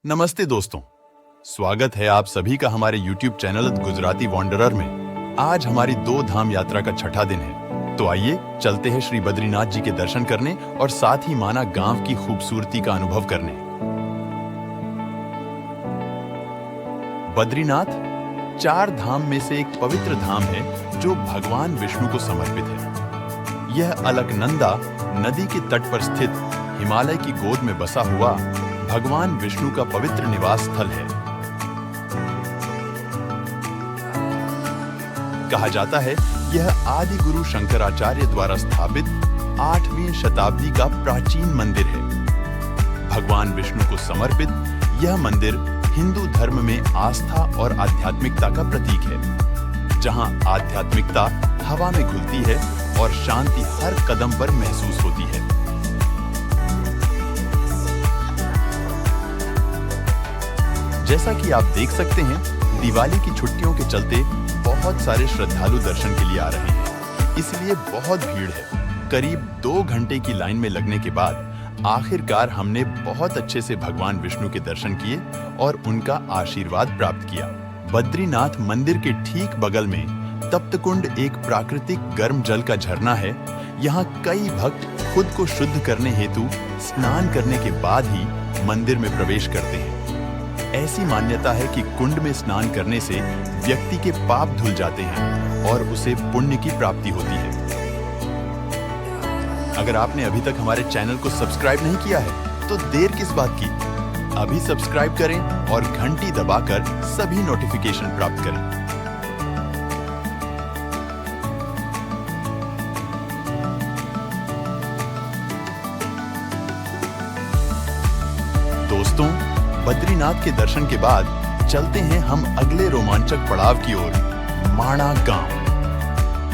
नमस्ते दोस्तों, स्वागत है आप सभी का हमारे YouTube चैनल गुजराती वॉन्डरर में। आज हमारी 2 धाम यात्रा का छठा दिन है, तो आइए चलते हैं श्री बद्रीनाथ जी के दर्शन करने और साथ ही माना गांव की खूबसूरती का अनुभव करने। बद्रीनाथ 4 धाम में से एक पवित्र धाम है जो भगवान विष्णु को समर्पित है। यह अलकनंदा नदी के तट पर स्थित हिमालय की गोद में बसा हुआ भगवान विष्णु का पवित्र निवास स्थल है। कहा जाता है यह आदि गुरु शंकराचार्य द्वारा स्थापित 8वीं शताब्दी का प्राचीन मंदिर है। भगवान विष्णु को समर्पित यह मंदिर हिंदू धर्म में आस्था और आध्यात्मिकता का प्रतीक है, जहां आध्यात्मिकता हवा में घुलती है और शांति हर कदम पर महसूस होती है। जैसा कि आप देख सकते हैं, दिवाली की छुट्टियों के चलते बहुत सारे श्रद्धालु दर्शन के लिए आ रहे हैं, इसलिए बहुत भीड़ है। करीब 2 घंटे की लाइन में लगने के बाद आखिरकार हमने बहुत अच्छे से भगवान विष्णु के दर्शन किए और उनका आशीर्वाद प्राप्त किया। बद्रीनाथ मंदिर के ठीक बगल में तप्तकुंड एक प्राकृतिक गर्म जल का झरना है। यहाँ कई भक्त खुद को शुद्ध करने हेतु स्नान करने के बाद ही मंदिर में प्रवेश करते हैं। ऐसी मान्यता है कि कुंड में स्नान करने से व्यक्ति के पाप धुल जाते हैं और उसे पुण्य की प्राप्ति होती है। अगर आपने अभी तक हमारे चैनल को सब्सक्राइब नहीं किया है तो देर किस बात की, अभी सब्सक्राइब करें और घंटी दबाकर सभी नोटिफिकेशन प्राप्त करें। दोस्तों, बद्रीनाथ के दर्शन के बाद चलते हैं हम अगले रोमांचक पड़ाव की ओर, माणा गांव।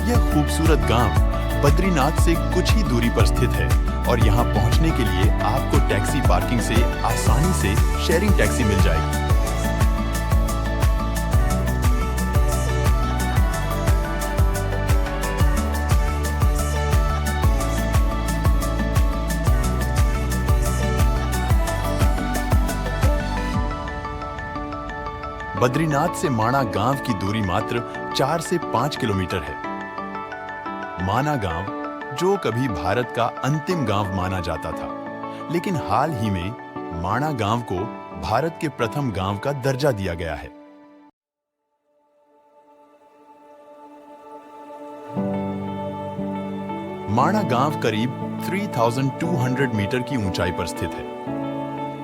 यह खूबसूरत गांव बद्रीनाथ से कुछ ही दूरी पर स्थित है और यहां पहुंचने के लिए आपको टैक्सी पार्किंग से आसानी से शेयरिंग टैक्सी मिल जाएगी। बद्रीनाथ से माणा गांव की दूरी मात्र 4 से 5 किलोमीटर है। माणा गांव, जो कभी भारत का अंतिम गांव माना जाता था, लेकिन हाल ही में माणा गांव को भारत के प्रथम गांव का दर्जा दिया गया है। माणा गांव करीब 3200 मीटर की ऊंचाई पर स्थित है।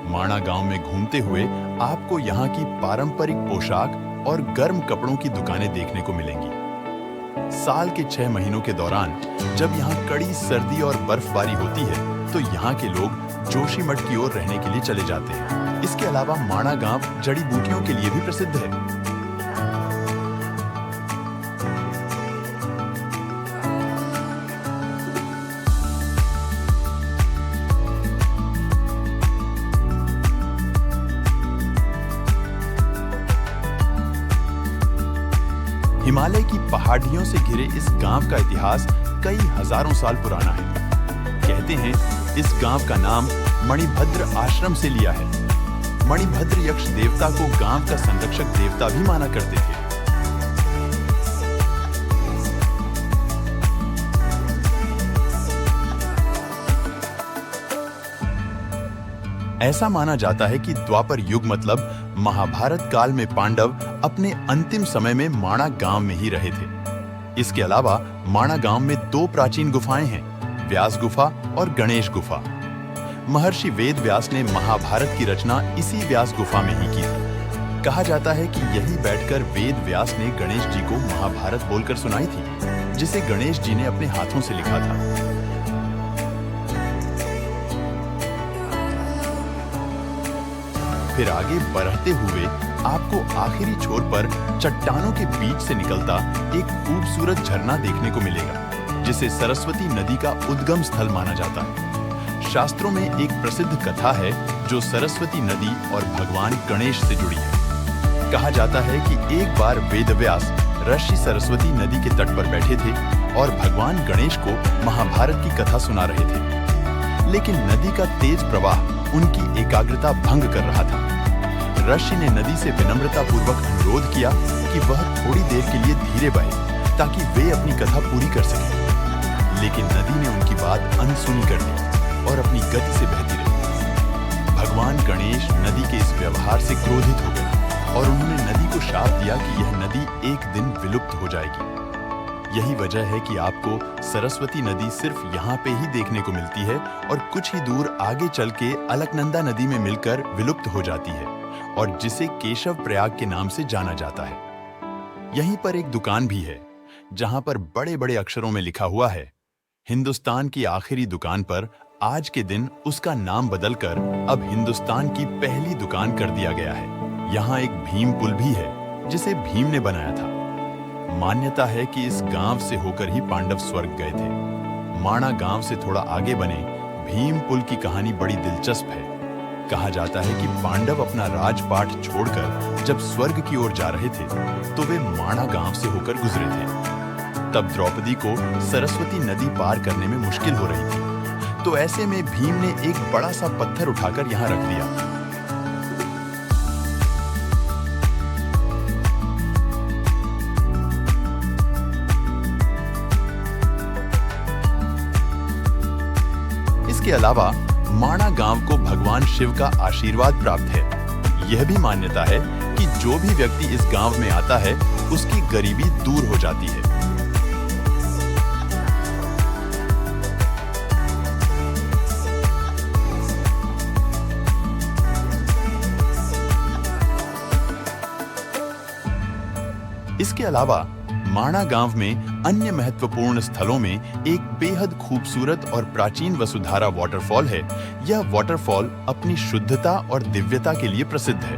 माणा गांव में घूमते हुए आपको यहाँ की पारंपरिक पोशाक और गर्म कपड़ों की दुकानें देखने को मिलेंगी। साल के 6 महीनों के दौरान जब यहाँ कड़ी सर्दी और बर्फबारी होती है तो यहाँ के लोग जोशीमठ की ओर रहने के लिए चले जाते हैं। इसके अलावा माणा गांव जड़ी बूटियों के लिए भी प्रसिद्ध है। हिमालय की पहाड़ियों से घिरे इस गांव का इतिहास कई हजारों साल पुराना है। कहते हैं इस गांव का नाम मणिभद्र आश्रम से लिया है। मणिभद्र यक्ष देवता को गांव का संरक्षक देवता भी माना करते थे। ऐसा माना जाता है कि द्वापर युग मतलब महाभारत काल में पांडव अपने अंतिम समय में माणा गांव में ही रहे थे। इसके अलावा माणा गांव में 2 प्राचीन गुफाएं हैं, व्यास गुफा और गणेश गुफा। महर्षि वेद व्यास ने महाभारत की रचना इसी व्यास गुफा में ही की थी। कहा जाता है कि यही बैठकर वेद व्यास ने गणेश जी को महाभारत बोलकर सुनाई थी, जिसे गणेश जी ने अपने हाथों से लिखा था। फिर आगे बढ़ते हुए आपको आखिरी छोर पर चट्टानों के बीच से निकलता एक खूबसूरत झरना देखने को मिलेगा, जिसे सरस्वती नदी का उद्गम स्थल माना जाता है। शास्त्रों में एक प्रसिद्ध कथा है जो सरस्वती नदी और भगवान गणेश से जुड़ी है। कहा जाता है कि एक बार वेदव्यास ऋषि सरस्वती नदी के तट पर बैठे थे और भगवान गणेश को महाभारत की कथा सुना रहे थे, लेकिन नदी का तेज प्रवाह उनकी एकाग्रता भंग कर रहा था। ऋषि ने नदी से विनम्रतापूर्वक अनुरोध किया कि वह थोड़ी देर के लिए धीरे बहे ताकि वे अपनी कथा पूरी कर सकें। लेकिन नदी ने उनकी बात अनसुनी कर दी और अपनी गति से बहती रही। भगवान गणेश नदी के इस व्यवहार से क्रोधित हो गए और उन्होंने नदी को शाप दिया कि यह नदी एक दिन विलुप्त हो जाएगी। यही वजह है कि आपको सरस्वती नदी सिर्फ यहाँ पे ही देखने को मिलती है और कुछ ही दूर आगे चल के अलकनंदा नदी में मिलकर विलुप्त हो जाती है और जिसे केशव प्रयाग के नाम से जाना जाता है। यहीं पर एक दुकान भी है जहां पर बड़े बड़े अक्षरों में लिखा हुआ है, हिंदुस्तान की आखिरी दुकान पर आज के दिन उसका नाम बदलकर अब हिंदुस्तान की पहली दुकान कर दिया गया है। यहाँ एक भीम पुल भी है जिसे भीम ने बनाया था। मान्यता है कि इस गांव से होकर ही पांडव स्वर्ग गए थे। माणा गांव से थोड़ा आगे बने भीम पुल की कहानी बड़ी दिलचस्प है। कहा जाता है कि पांडव अपना राजपाट छोड़कर जब स्वर्ग की ओर जा रहे थे तो वे माणा गांव से होकर गुजरे थे। तब द्रौपदी को सरस्वती नदी पार करने में मुश्किल हो रही थी, तो ऐसे में भीम ने एक बड़ा सा पत्थर उठाकर यहाँ रख दिया। इसके अलावा माणा गांव को भगवान शिव का आशीर्वाद प्राप्त है। यह भी मान्यता है कि जो भी व्यक्ति इस गांव में आता है उसकी गरीबी दूर हो जाती है। इसके अलावा माणा गांव में अन्य महत्वपूर्ण स्थलों में एक बेहद खूबसूरत और प्राचीन वसुधारा वाटरफॉल है। यह वाटरफॉल अपनी शुद्धता और दिव्यता के लिए प्रसिद्ध है।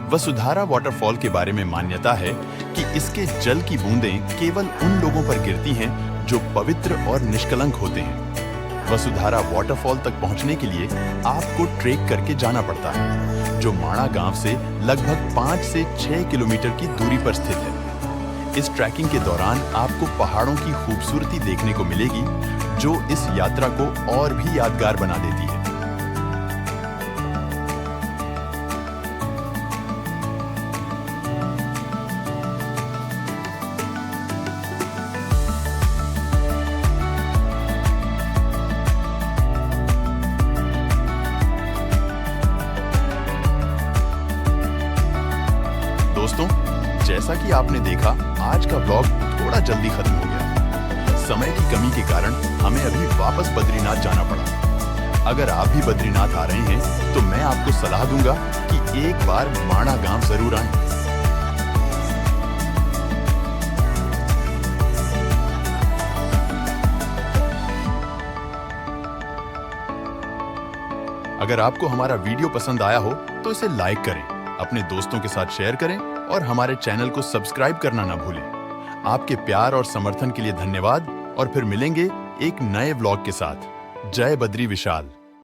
वसुधारा वाटरफॉल के बारे में मान्यता है कि इसके जल की बूंदें केवल उन लोगों पर गिरती हैं जो पवित्र और निष्कलंक होते हैं। वसुधारा वाटरफॉल तक पहुंचने के लिए आपको ट्रेक करके जाना पड़ता है, जो माणा गांव से लगभग 5 से 6 किलोमीटर की दूरी पर स्थित है। इस ट्रैकिंग के दौरान आपको पहाड़ों की खूबसूरती देखने को मिलेगी, जो इस यात्रा को और भी यादगार बना देती है। दोस्तों, जैसा कि आपने देखा, आज का ब्लॉग थोड़ा जल्दी खत्म हो गया। समय की कमी के कारण हमें अभी वापस बद्रीनाथ जाना पड़ा। अगर आप भी बद्रीनाथ आ रहे हैं तो मैं आपको सलाह दूंगा कि एक बार माणा गांव जरूर आएं। अगर आपको हमारा वीडियो पसंद आया हो तो इसे लाइक करें, अपने दोस्तों के साथ शेयर करें और हमारे चैनल को सब्सक्राइब करना ना भूलें। आपके प्यार और समर्थन के लिए धन्यवाद और फिर मिलेंगे एक नए व्लॉग के साथ। जय बद्री विशाल।